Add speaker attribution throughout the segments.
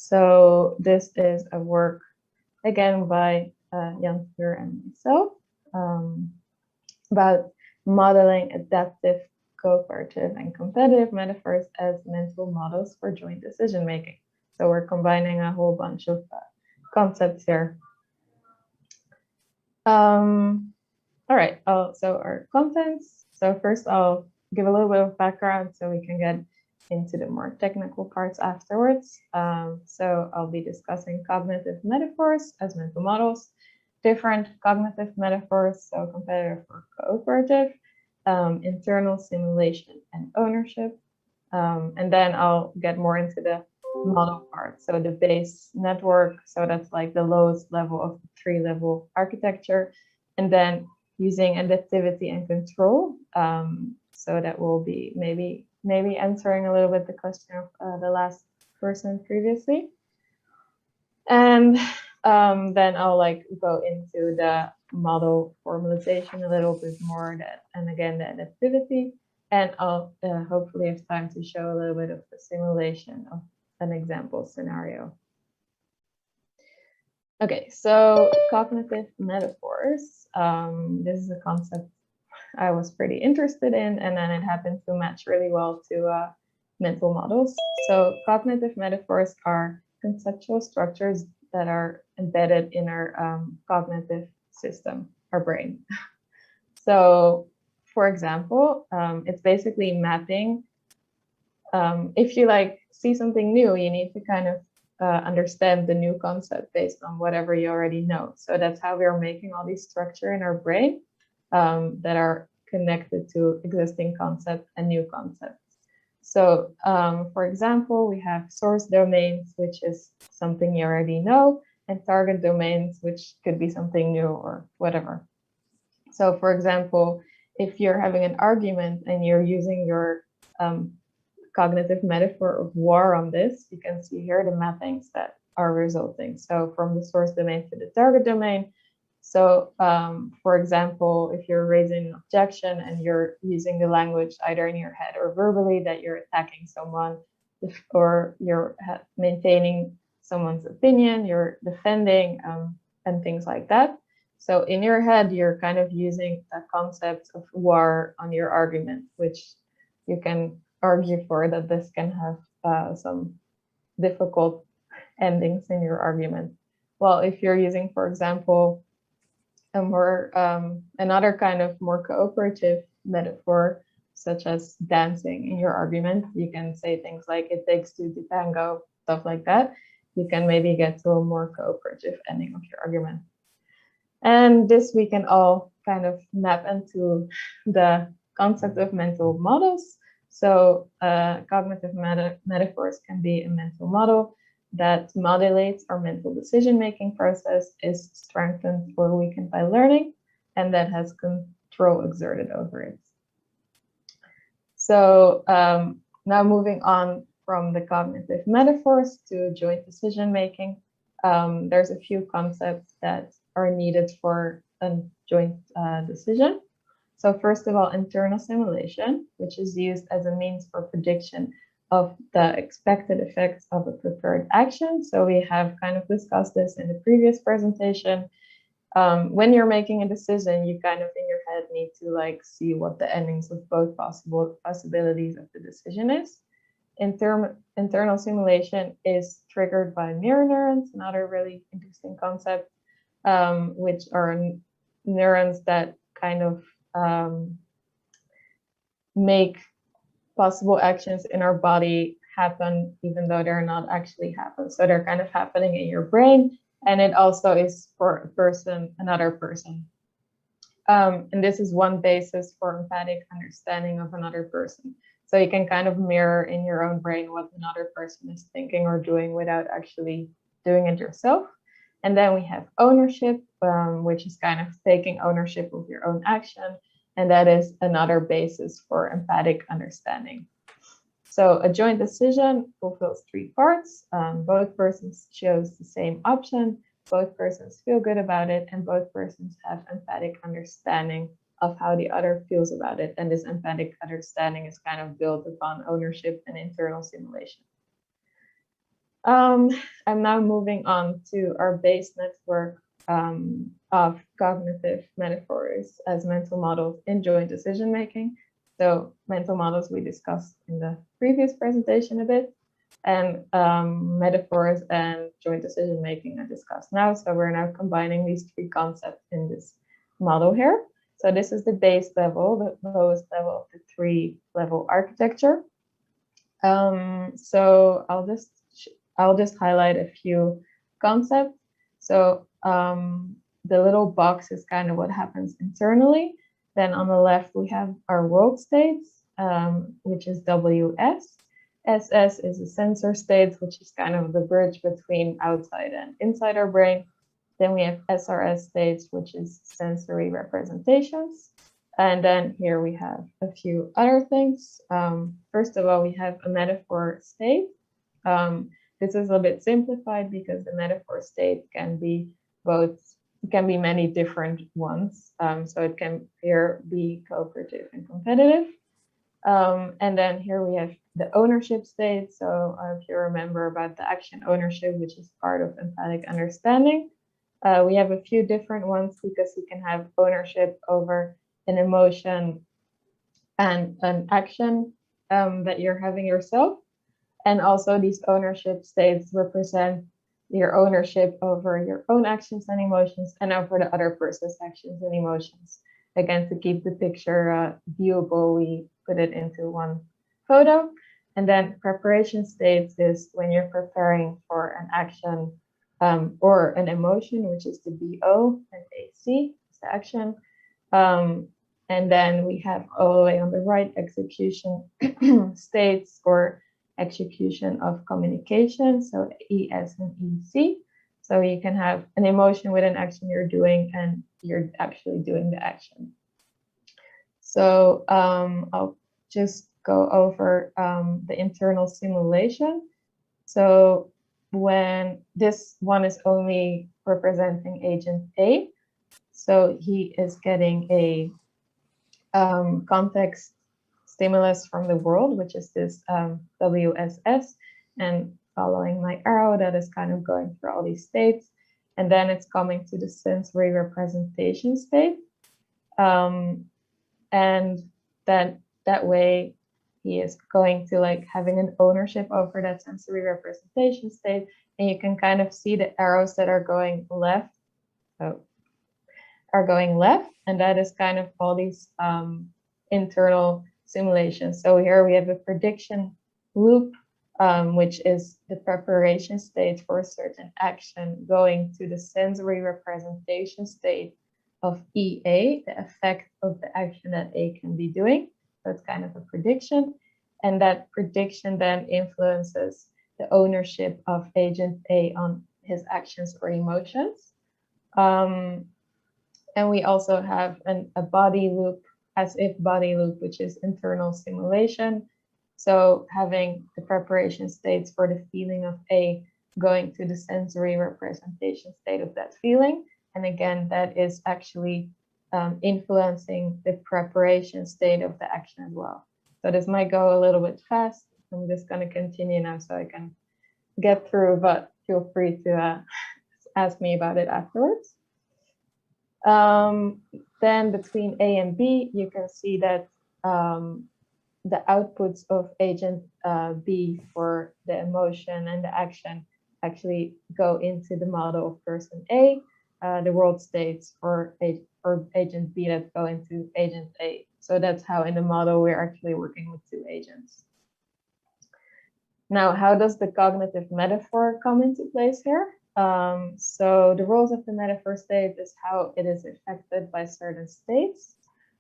Speaker 1: So this is a work, again, by Jan and myself, about modeling adaptive, cooperative, and competitive metaphors as mental models for joint decision making. So we're combining a whole bunch of concepts here. All right, so our contents. So first I'll give a little bit of background so we can get into the more technical parts afterwards. So I'll be discussing cognitive metaphors as mental models, different cognitive metaphors, so competitive or cooperative, internal simulation and ownership. And then I'll get more into the model part. So the base network, so that's like the lowest level of the 3-level architecture. And then using adaptivity and control. So that will be maybe answering a little bit the question of the last person previously. And then I'll like go into the model formalization a little bit more, and again the adaptivity, and I'll hopefully have time to show a little bit of the simulation of an example scenario. Okay, so cognitive metaphors. This is a concept I was pretty interested in, and then it happened to match really well to mental models. So cognitive metaphors are conceptual structures that are embedded in our cognitive system, our brain. So, for example, it's basically mapping. If you like see something new, you need to kind of understand the new concept based on whatever you already know. So that's how we are making all these structure in our brain that are connected to existing concepts and new concepts. So for example, we have source domains, which is something you already know, and target domains, which could be something new or whatever. So for example, if you're having an argument and you're using your cognitive metaphor of war on this, you can see here the mappings that are resulting. So from the source domain to the target domain. So for example, if you're raising an objection and you're using the language either in your head or verbally that you're attacking someone, or you're maintaining someone's opinion, you're defending and things like that. So in your head, you're kind of using the concept of war on your argument, which you can argue for that this can have some difficult endings in your argument. Well, if you're using, for example, a more another kind of more cooperative metaphor, such as dancing in your argument, you can say things like "it takes two to tango," stuff like that. You can maybe get to a more cooperative ending of your argument. And this we can all kind of map into the concept of mental models. So cognitive metaphors can be a mental model that modulates our mental decision-making process, is strengthened or weakened by learning, and that has control exerted over it. So now moving on from the cognitive metaphors to joint decision-making, there's a few concepts that are needed for a joint decision. So first of all, internal simulation, which is used as a means for prediction of the expected effects of a prepared action. So we have kind of discussed this in the previous presentation. When you're making a decision, you kind of in your head need to like see what the endings of both possibilities of the decision is. Internal simulation is triggered by mirror neurons, another really interesting concept, which are neurons that kind of make possible actions in our body happen even though they're not actually happen. So they're kind of happening in your brain, and it also is for a person, another person. And this is one basis for empathic understanding of another person. So you can kind of mirror in your own brain what another person is thinking or doing without actually doing it yourself. And then we have ownership, which is kind of taking ownership of your own action. And that is another basis for empathic understanding. So a joint decision fulfills three parts. Both persons chose the same option, both persons feel good about it, and both persons have empathic understanding of how the other feels about it. And this empathic understanding is kind of built upon ownership and internal simulation. I'm now moving on to our base network of cognitive metaphors as mental models in joint decision making. So mental models we discussed in the previous presentation a bit, and metaphors and joint decision making I discussed now. So we're now combining these three concepts in this model here. So this is the base level, the lowest level of the three-level architecture. So I'll just highlight a few concepts. So the little box is kind of what happens internally. Then on the left, we have our world states, which is WS. SS is the sensor states, which is kind of the bridge between outside and inside our brain. Then we have SRS states, which is sensory representations. And then here we have a few other things. First of all, we have a metaphor state. This is a bit simplified because the metaphor state can be many different ones. So it can here be cooperative and competitive. And then here we have the ownership state. So if you remember about the action ownership, which is part of empathic understanding, we have a few different ones because you can have ownership over an emotion and an action that you're having yourself. And also these ownership states represent your ownership over your own actions and emotions and over the other person's actions and emotions. Again, to keep the picture viewable, we put it into one photo. And then preparation states is when you're preparing for an action or an emotion, which is the BO, and AC is the action. And then we have all the way on the right execution states or execution of communication, so ES and EC. So you can have an emotion with an action you're doing and you're actually doing the action. So I'll just go over the internal simulation. So when this one is only representing agent A, so he is getting a context stimulus from the world, which is this WSS, and following my arrow, that is kind of going through all these states. And then it's coming to the sensory representation state. And then that way he is going to like having an ownership over that sensory representation state. And you can kind of see the arrows that are going left, and that is kind of all these internal simulations. So here we have a prediction loop, which is the preparation state for a certain action going to the sensory representation state of EA, the effect of the action that A can be doing. So it's kind of a prediction. And that prediction then influences the ownership of agent A on his actions or emotions. And we also have a body loop, as if body loop, which is internal simulation. So having the preparation states for the feeling of A going to the sensory representation state of that feeling. And again, that is actually influencing the preparation state of the action as well. So this might go a little bit fast. I'm just going to continue now so I can get through, but feel free to ask me about it afterwards. Then between A and B, you can see that the outputs of agent B for the emotion and the action actually go into the model of person A, the world states for agent B that go into agent A. So that's how in the model we're actually working with two agents. Now, how does the cognitive metaphor come into place here? So the roles of the metaphor state is how it is affected by certain states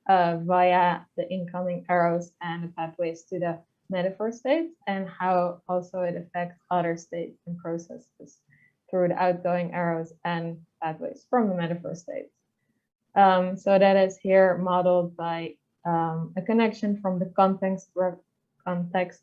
Speaker 1: via the incoming arrows and the pathways to the metaphor state, and how also it affects other states and processes through the outgoing arrows and pathways from the metaphor states. So that is here modeled by a connection from the context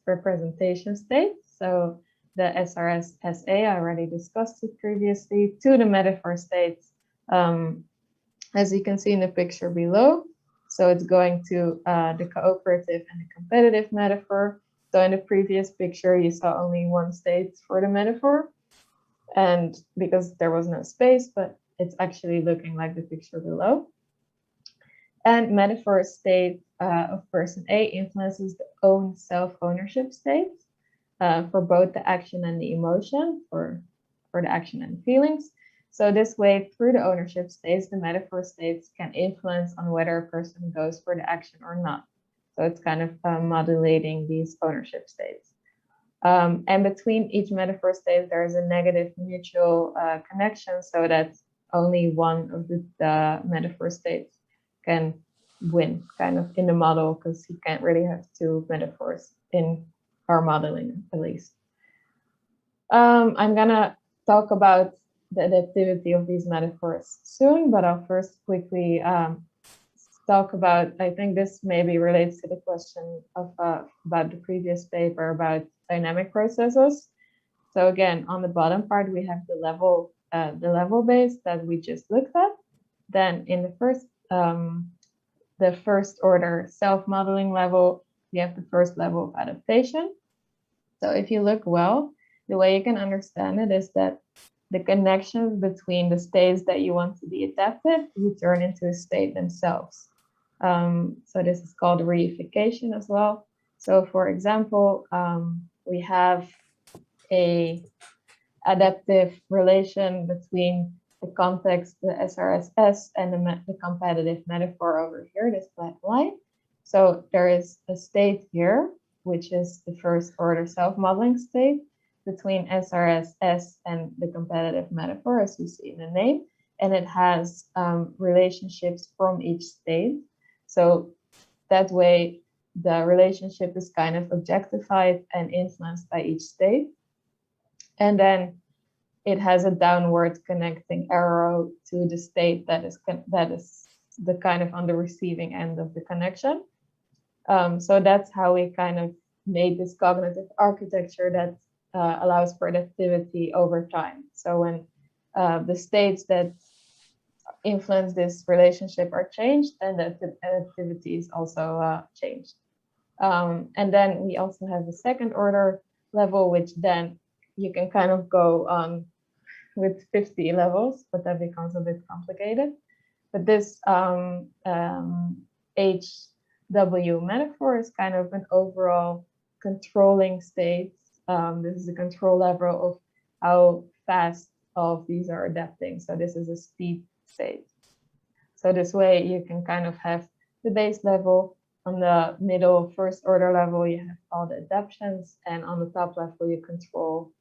Speaker 1: representation state. So the SRS SA, I already discussed it previously, to the metaphor states, as you can see in the picture below. So it's going to the cooperative and the competitive metaphor. So in the previous picture, you saw only one state for the metaphor, and because there was no space, but it's actually looking like the picture below. And metaphor state of person A influences the own self-ownership state for both the action and the emotion, for the action and feelings. So this way, through the ownership states, the metaphor states can influence on whether a person goes for the action or not. So it's kind of modulating these ownership states. And between each metaphor state, there is a negative mutual connection, so that only one of the metaphor states can win, kind of in the model, because you can't really have two metaphors in our modeling, at least. I'm gonna talk about the adaptivity of these metaphors soon, but I'll first quickly talk about, I think this maybe relates to the question of about the previous paper about dynamic processes. So again, on the bottom part, we have the level base that we just looked at. Then in the first order self-modeling level, we have the first level of adaptation. So if you look well, the way you can understand it is that the connections between the states that you want to be adapted, you turn into a state themselves. So this is called reification as well. So for example, we have a adaptive relation between the context, the SRSS, and the competitive metaphor over here, this black line. So there is a state here, which is the first order self-modeling state between SRSS and the competitive metaphor, as you see in the name, and it has relationships from each state. So that way, the relationship is kind of objectified and influenced by each state. And then it has a downward connecting arrow to the state that is the kind of on the receiving end of the connection. So that's how we kind of made this cognitive architecture that allows for adaptivity over time. So when the states that influence this relationship are changed, then the adaptivity is also changed. And then we also have the second order level, which then you can kind of go on with 50 levels, but that becomes a bit complicated. But this HW metaphor is kind of an overall controlling state. This is a control level of how fast all of these are adapting. So this is a speed state. So this way you can kind of have the base level. On the middle first order level, you have all the adaptions, and on the top level, you control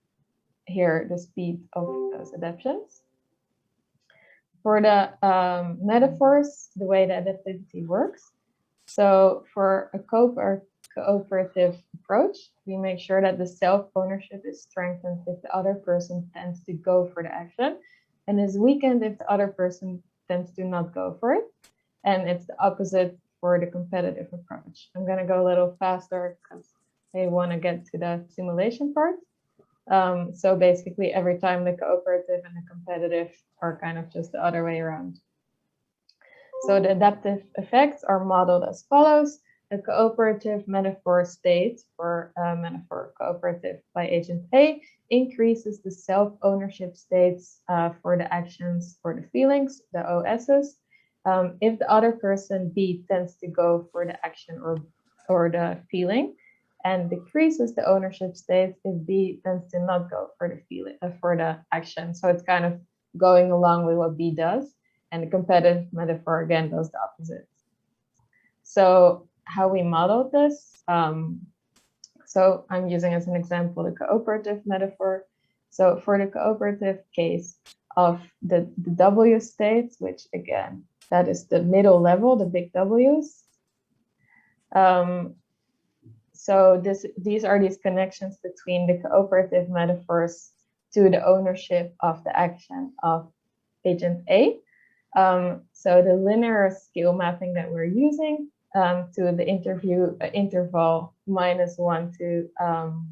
Speaker 1: here the speed of those adaptions. For the metaphors, the way the adaptivity works. So for a cooperative approach, we make sure that the self-ownership is strengthened if the other person tends to go for the action, and is weakened if the other person tends to not go for it. And it's the opposite for the competitive approach. I'm going to go a little faster because I want to get to the simulation part. So basically, every time the cooperative and the competitive are kind of just the other way around. So the adaptive effects are modeled as follows. The cooperative metaphor state for metaphor cooperative by agent A increases the self-ownership states for the actions, for the feelings, the OSs. If the other person B tends to go for the action or the feeling, and decreases the ownership states if B tends to not go for the feeling for the action. So it's kind of going along with what B does, and the competitive metaphor again does the opposite. So how we modeled this? So I'm using as an example the cooperative metaphor. So for the cooperative case of the W states, which again, that is the middle level, the big W's. So these are these connections between the cooperative metaphors to the ownership of the action of agent A. So the linear scale mapping that we're using to the interval -1 to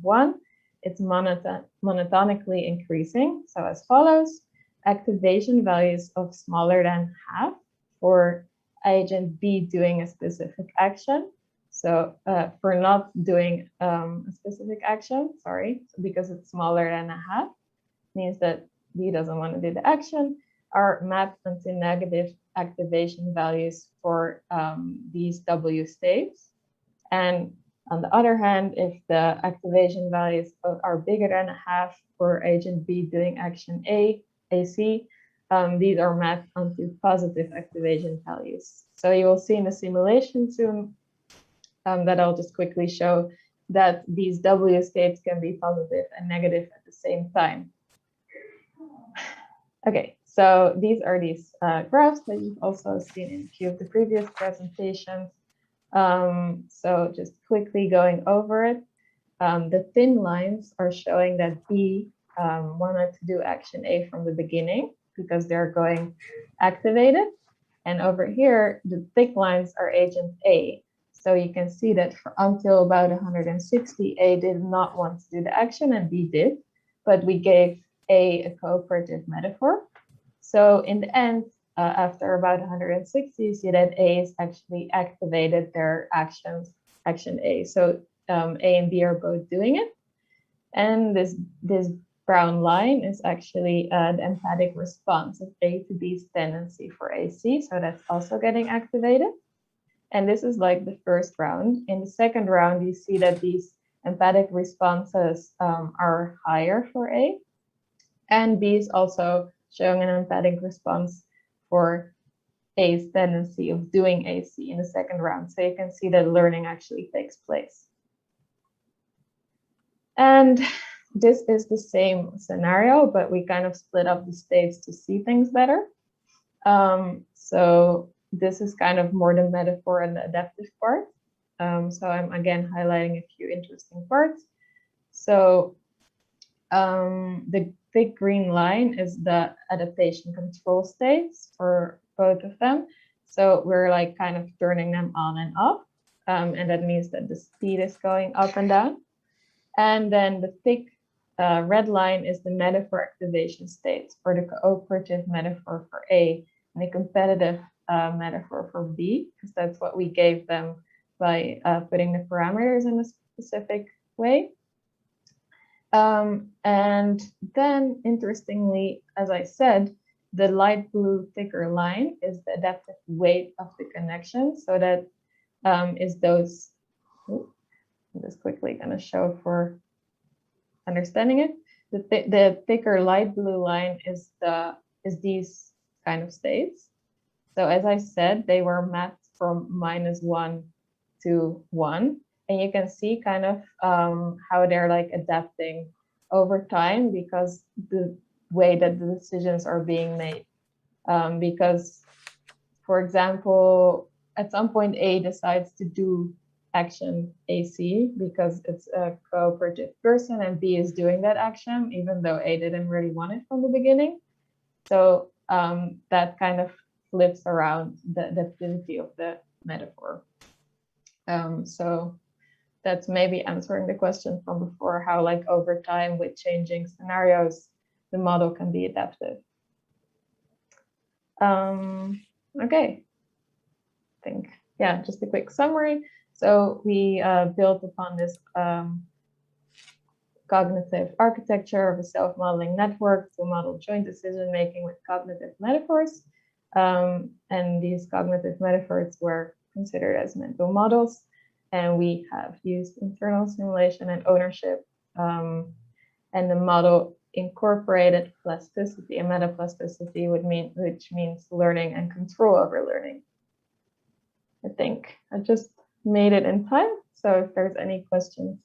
Speaker 1: 1, it's monotonically increasing. So as follows, activation values of smaller than half for agent B doing a specific action. So for not doing a specific action, sorry, because it's smaller than a half, means that B doesn't want to do the action, are mapped onto negative activation values for these W states. And on the other hand, if the activation values are bigger than a half for agent B doing action A, AC, these are mapped onto positive activation values. So you will see in the simulation soon that I'll just quickly show that these W states can be positive and negative at the same time. Okay, so these are these graphs that you've also seen in a few of the previous presentations. So just quickly going over it, the thin lines are showing that B wanted to do action A from the beginning because they're going activated. And over here, the thick lines are agent A. So you can see that for until about 160, A did not want to do the action and B did, but we gave a cooperative metaphor. So in the end, after about 160, you see that A is actually activated their action A. So A and B are both doing it. And this brown line is actually the emphatic response of A to B's tendency for AC. So that's also getting activated. And this is like the first round. In the second round, you see that these emphatic responses are higher for A. And B is also showing an emphatic response for A's tendency of doing AC in the second round. So you can see that learning actually takes place. And this is the same scenario, but we kind of split up the states to see things better. So this is kind of more the metaphor and the adaptive part. So I'm again highlighting a few interesting parts. So the thick green line is the adaptation control states for both of them. So we're like kind of turning them on and off. And that means that the speed is going up and down. And then the thick red line is the metaphor activation states for the cooperative metaphor for A and the competitive metaphor for B, because that's what we gave them by putting the parameters in a specific way. And then, interestingly, as I said, the light blue thicker line is the adaptive weight of the connection. So that is those, I'm just quickly going to show for understanding it. The thicker light blue line is these kind of states. So as I said, they were mapped from -1 to 1. And you can see kind of how they're like adapting over time because the way that the decisions are being made. Because, for example, at some point A decides to do action AC because it's a cooperative person and B is doing that action, even though A didn't really want it from the beginning. So that kind of flips around the adaptivity of the metaphor. So that's maybe answering the question from before, how like over time with changing scenarios, the model can be adaptive. Okay, I think, yeah, just a quick summary. So we built upon this cognitive architecture of a self-modeling network to model joint decision-making with cognitive metaphors. And these cognitive metaphors were considered as mental models. And we have used internal simulation and ownership. And the model incorporated plasticity and metaplasticity, which means learning and control over learning. I think I just made it in time. So if there's any questions,